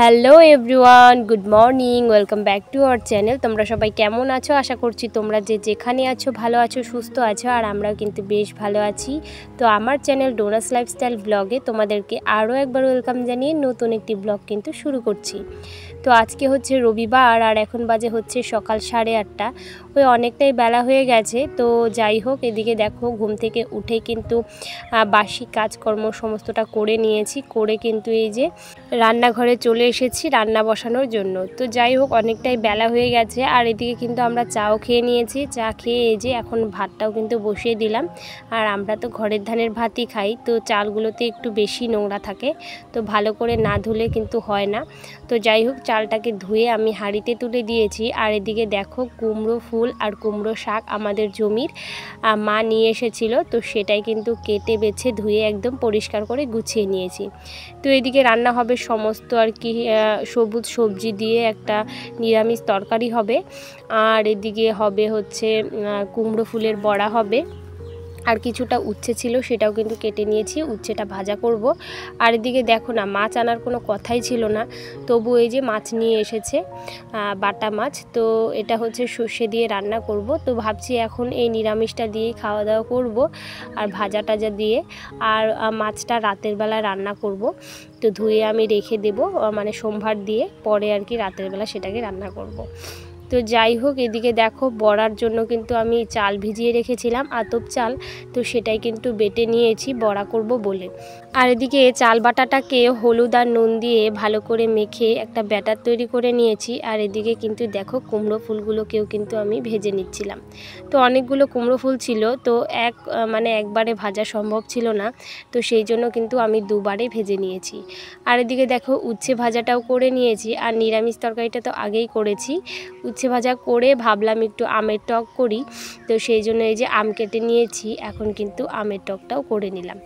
Hello everyone, good morning, welcome back to our channel. তোমরা সবাই কেমন আছো? আশা করছি তোমরা যেখানে আছো ভালো আছো, সুস্থ আছো, আর আমরাও কিন্তু বেশ ভালো আছি। তো আমার চ্যানেল ডোনাস লাইফস্টাইল ব্লগে তোমাদেরকে আরও একবার ওয়েলকাম জানিয়ে নতুন একটি ব্লগ কিন্তু শুরু করছি। তো আজকে হচ্ছে রবিবার, আর এখন বাজে হচ্ছে সকাল 8:30। ওই অনেকটাই বেলা হয়ে গেছে। তো যাই হোক, এদিকে দেখো ঘুম থেকে উঠে কিন্তু বাসি কাজকর্ম সমস্তটা করে নিয়েছি, করে কিন্তু এই যে রান্নাঘরে চলে এসেছি রান্না বসানোর জন্য। তো যাই হোক, অনেকটাই বেলা হয়ে গেছে, আর এদিকে কিন্তু আমরা চাও খেয়ে নিয়েছি। চা খেয়ে এই যে এখন ভাতটাও কিন্তু বসিয়ে দিলাম। আর আমরা তো ঘরের ধানের ভাতই খাই, তো চালগুলোতে একটু বেশি নোংরা থাকে, তো ভালো করে না ধুলে কিন্তু হয় না। তো যাই হোক, চালটাকে ধুয়ে আমি হাঁড়িতে তুলে দিয়েছি। আর এদিকে দেখো কুমড়ো ফুল আর কুমড়ো শাক আমাদের জমির মা নিয়ে এসেছিল, তো সেটাই কিন্তু কেটে বেছে ধুয়ে একদম পরিষ্কার করে গুছিয়ে নিয়েছি। তো এদিকে রান্না হবে সমস্ত আর কি সবুজ সবজি দিয়ে একটা নিরামিষ তরকারি হবে। আর এদিকে হবে হচ্ছে কুমড়ো ফুলের বড়া হবে, আর কিছুটা উচ্ছে ছিল সেটাও কিন্তু কেটে নিয়েছি, উচ্ছেটা ভাজা করব। আর এদিকে দেখো না, মাছ আনার কোনো কথাই ছিল না, তবু এই যে মাছ নিয়ে এসেছে, বাটা মাছ। তো এটা হচ্ছে সর্ষে দিয়ে রান্না করব। তো ভাবছি এখন এই নিরামিষটা দিয়েই খাওয়া দাওয়া করব, আর ভাজা টাজা দিয়ে। আর মাছটা রাতের বেলা রান্না করব, তো ধুয়ে আমি রেখে দেব, মানে সোমবার দিয়ে পরে আর কি রাতের বেলা সেটাকে রান্না করব। তো যাই হোক, এদিকে দেখো বড়ার জন্য কিন্তু আমি চাল ভিজিয়ে রেখেছিলাম, আতপ চাল, তো সেটাই কিন্তু বেটে নিয়েছি বড়া করব বলে। আর এদিকে চাল বাটাটাকে হলুদ আর নুন দিয়ে ভালো করে মেখে একটা ব্যাটার তৈরি করে নিয়েছি। আর এদিকে কিন্তু দেখো কুমড়ো ফুলগুলোকেও কিন্তু আমি ভেজে নিচ্ছিলাম। তো অনেকগুলো কুমড়ো ফুল ছিল, তো মানে একবারে ভাজা সম্ভব ছিল না, তো সেই জন্য কিন্তু আমি দুবারে ভেজে নিয়েছি। আর এদিকে দেখো উচ্ছে ভাজাটাও করে নিয়েছি, আর নিরামিষ তরকারিটা তো আগেই করেছি। উচ্ছে ভাজা করে ভাবলাম একটু আমের টক করি, তো সেই জন্য এই যে আম কেটে নিয়েছি, এখন কিন্তু আমের টকটাও করে নিলাম।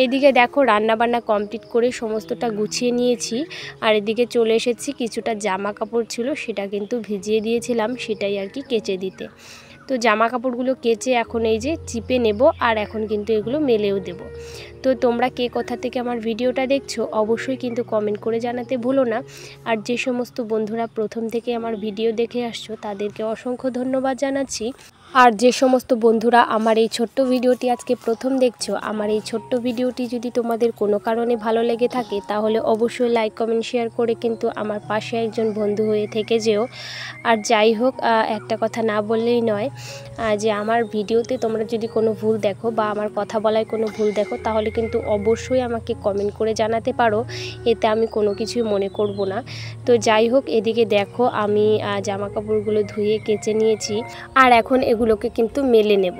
এইদিকে দেখো রান্নাবান্না কমপ্লিট করে সমস্তটা গুছিয়ে নিয়েছি। আর এদিকে চলে এসেছি, কিছুটা জামা কাপড় ছিল সেটা কিন্তু ভিজিয়ে দিয়েছিলাম, সেটাই আর কি কেচে দিতে। তো জামা কাপড়গুলো কেচে এখন এই যে চিপে নেব, আর এখন কিন্তু এগুলো মেলেও দেব। তো তোমরা কে কোথা থেকে আমার ভিডিওটা দেখছো অবশ্যই কিন্তু কমেন্ট করে জানাতে ভুলো না। আর যে সমস্ত বন্ধুরা প্রথম থেকে আমার ভিডিও দেখে আসছো তাদেরকে অসংখ্য ধন্যবাদ জানাচ্ছি। আর যে সমস্ত বন্ধুরা আমার এই ছোট্ট ভিডিওটি আজকে প্রথম দেখছো, আমার এই ছোট্ট ভিডিওটি যদি তোমাদের কোনো কারণে ভালো লেগে থাকে তাহলে অবশ্যই লাইক কমেন্ট শেয়ার করে কিন্তু আমার পাশে একজন বন্ধু হয়ে থেকে যেও। আর যাই হোক, একটা কথা না বললেই নয়, যে আমার ভিডিওতে তোমরা যদি কোনো ভুল দেখো বা আমার কথা বলায় কোনো ভুল দেখো তাহলে কিন্তু অবশ্যই আমাকে কমেন্ট করে জানাতে পারো, এতে আমি কোনো কিছুই মনে করব না। তো যাই হোক, এদিকে দেখো আমি জামা কাপড়গুলো ধুয়ে কেচে নিয়েছি, আর এখন এগুলোকে কিন্তু মেলে নেব।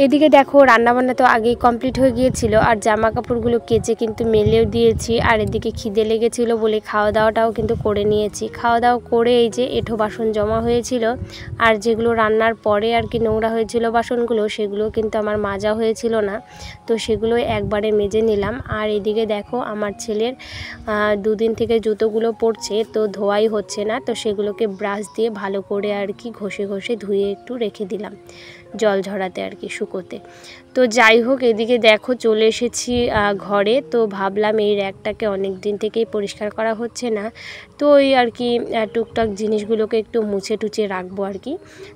এদিকে দেখো রান্নাবান্না তো আগেই কমপ্লিট হয়ে গিয়েছিল, আর জামা কাপড়গুলো কেচে কিন্তু মেলেও দিয়েছি। আর এদিকে খিদে লেগেছিলো বলে খাওয়া দাওয়াটাও কিন্তু করে নিয়েছি। খাওয়া দাওয়া করে এই যে এঁঠো বাসন জমা হয়েছিল, আর যেগুলো রান্নার পরে আর কি নোংরা হয়েছিল বাসনগুলো, সেগুলো কিন্তু আমার মাজা হয়েছিল না, তো সেগুলো একবারে মেজে নিলাম। আর এদিকে দেখো আমার ছেলের দুদিন থেকে জুতোগুলো পড়ছে, তো ধোয়াই হচ্ছে না, তো সেগুলোকে ব্রাশ দিয়ে ভালো করে আর কি ঘষে ঘষে ধুয়ে একটু রেখে দিলাম জল ঝরাতে আর কি শুকোতে। তো যাই হোক, এদিকে দেখো চলে এসেছি ঘরে। তো ভাবলাম এই র্যাকটাকে অনেক দিন থেকেই পরিষ্কার করা হচ্ছে না, তো ওই আর কি টুকটাক জিনিসগুলোকে একটু মুছে টুছে রাখবো আর কি।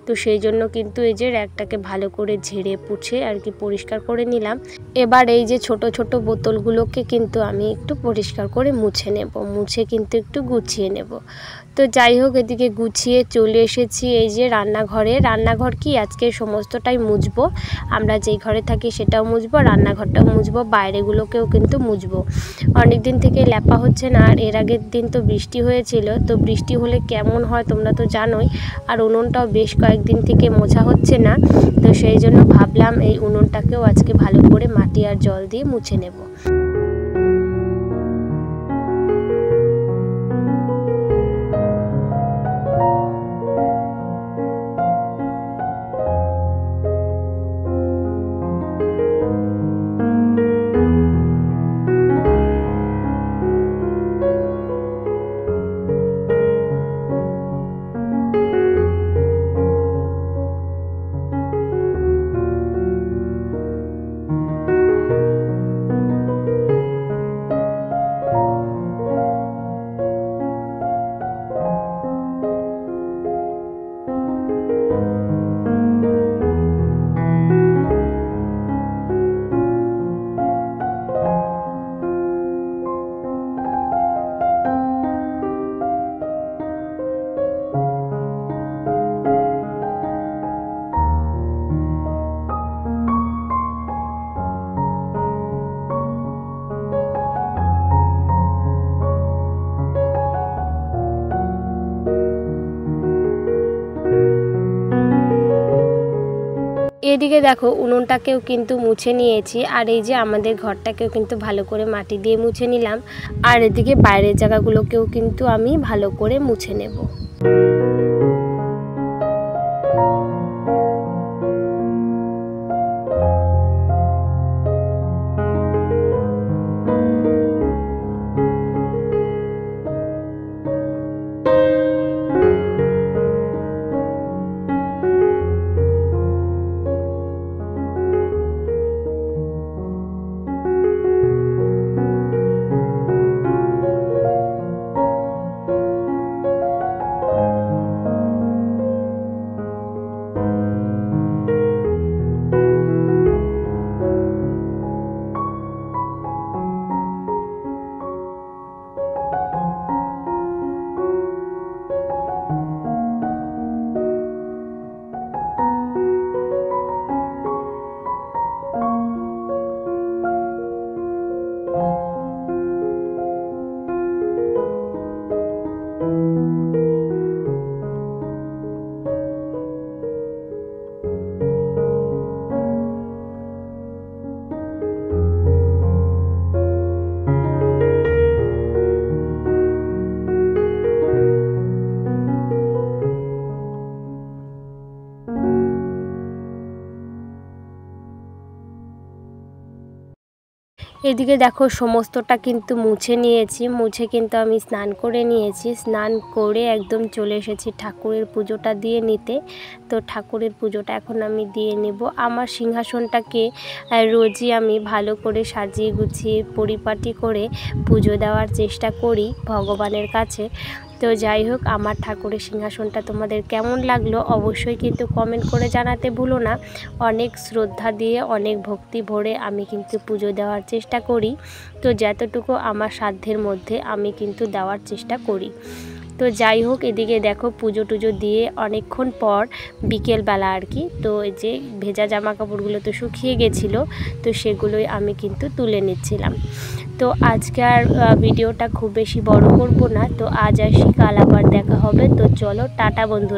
তো সেই জন্য কিন্তু এই যে র্যাকটাকে ভালো করে ঝেড়ে পুছে আর কি পরিষ্কার করে নিলাম। এবার এই যে ছোট ছোট বোতলগুলোকে কিন্তু আমি একটু পরিষ্কার করে মুছে নেব, মুছে কিন্তু একটু গুছিয়ে নেব। তো যাই হোক, এদিকে গুছিয়ে চলে এসেছি এই যে রান্নাঘরে। রান্নাঘর কি আজকে সমস্তটাই মুছবো, আমরা যেই ঘরে থাকি সেটাও মুছবো, রান্নাঘরটাও মুছবো, বাইরেগুলোকেও কিন্তু মুছবো। অনেক দিন থেকে ল্যাপা হচ্ছে না, আর এর আগের দিন তো বৃষ্টি হয়েছিল, তো বৃষ্টি হলে কেমন হয় তোমরা তো জানোই। আর উনুনটাও বেশ কয়েকদিন থেকে মোছা হচ্ছে না, তো সেই জন্য ভাবলাম এই উনুনটাকেও আজকে ভালো করে মাটি আর জল দিয়ে মুছে নেব। এদিকে দেখো উনুনটাকেও কিন্তু মুছে নিয়েছি, আর এই যে আমাদের ঘরটাকেও কিন্তু ভালো করে মাটি দিয়ে মুছে নিলাম। আর এদিকে বাইরের জায়গাগুলোকেও কিন্তু আমি ভালো করে মুছে নেব। এদিকে দেখো সমস্তটা কিন্তু মুছে নিয়েছি, মুছে কিন্তু আমি স্নান করে নিয়েছি। স্নান করে একদম চলে এসেছি ঠাকুরের পুজোটা দিয়ে নিতে। তো ঠাকুরের পুজোটা এখন আমি দিয়ে নেব। আমার সিংহাসনটাকে রোজই আমি ভালো করে সাজিয়ে গুছিয়ে পরিপাটি করে পুজো দেওয়ার চেষ্টা করি ভগবানের কাছে। তো যাই হোক, আমার ঠাকুরের সিংহাসনটা তোমাদের কেমন লাগলো অবশ্যই কিন্তু কমেন্ট করে জানাতে ভুলো না। অনেক শ্রদ্ধা দিয়ে অনেক ভক্তি ভরে আমি কিন্তু পুজো দেওয়ার চেষ্টা করি। তো যতটুকু আমার সাধ্যের মধ্যে আমি কিন্তু দেওয়ার চেষ্টা করি। তো যাই হোক, এদিকে দেখো পুজো টুজো দিয়ে অনেকক্ষণ পর বিকেলবেলা আর কি, তো এই যে ভেজা জামা কাপড়গুলো তো শুকিয়ে গেছিলো, তো সেগুলোই আমি কিন্তু তুলে নিচ্ছিলাম। তো আজকে আর ভিডিওটা খুব বেশি বড় করব না। তো আজ আসি, কাল আবার দেখা হবে। তো চলো টাটা বন্ধুরা।